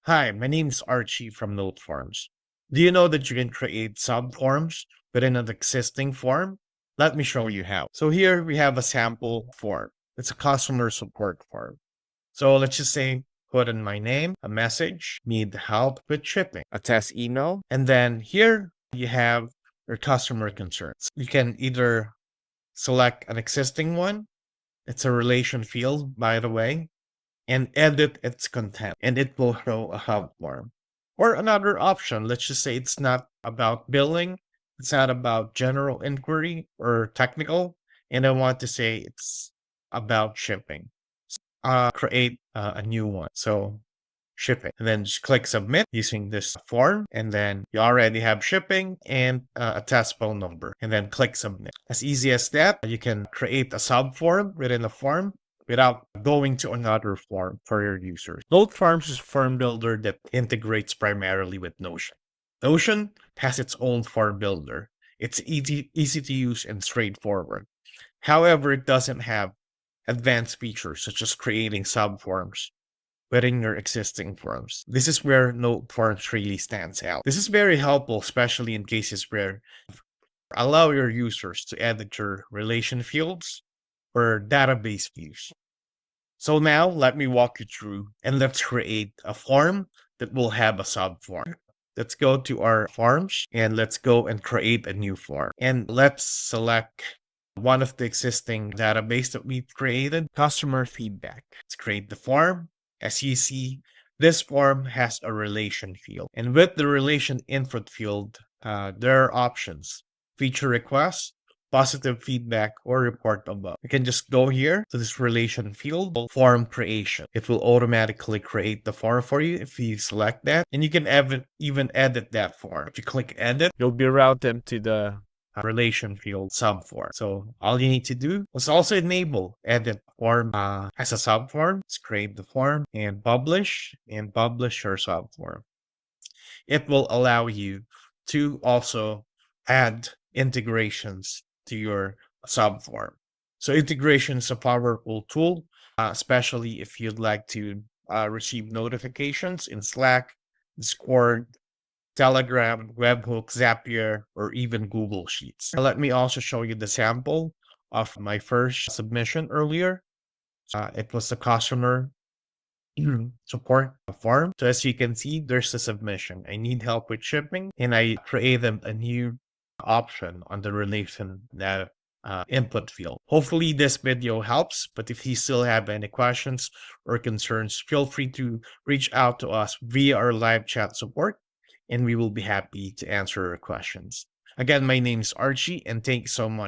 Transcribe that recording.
Hi, my name is Archie from NoteForms. Do you know that you can create subforms within an existing form? Let me show you how. So here we have a sample form. It's a customer support form. So let's just say put in my name, a message, need help with shipping, a test email, and then here you have your customer concerns. You can either select an existing one. It's a relation field, by the way, and edit its content, and it will show a help form. Or another option, let's just say it's not about billing, it's not about general inquiry or technical, and I want to say it's about shipping. Create a new one. So shipping, and then just click submit using this form, and then you already have shipping and a test phone number, and then click submit. As easy as that, you can create a sub form within a form without going to another form for your users. NoteForms is a form builder that integrates primarily with Notion. Notion has its own form builder. It's easy to use and straightforward. However, it doesn't have advanced features such as creating subforms within your existing forms. This is where NoteForms really stands out. This is very helpful, especially in cases where allow your users to edit your relation fields or database views. So now let me walk you through and let's create a form that will have a subform. Let's go to our forms and let's go and create a new form. And let's select one of the existing database that we've created, customer feedback. Let's create the form. As you see, this form has a relation field. And with the relation input field, there are options: feature requests, positive feedback, or report above. You can just go here to this relation field, form creation. It will automatically create the form for you if you select that. And you can even edit that form. If you click edit, you'll be routed to the relation field subform. So all you need to do is also enable edit form as a subform. Let's create the form and publish your subform. It will allow you to also add integrations to your subform. So integration is a powerful tool, especially if you'd like to receive notifications in Slack, Discord, Telegram, Webhook, Zapier, or even Google Sheets. Let me also show you the sample of my first submission earlier. It was the customer support form. So as you can see, there's the submission. I need help with shipping, and I created a new option on the relation input field. Hopefully this video helps, but if you still have any questions or concerns, feel free to reach out to us via our live chat support, and we will be happy to answer your questions. Again, my name is Archie, and thank you so much.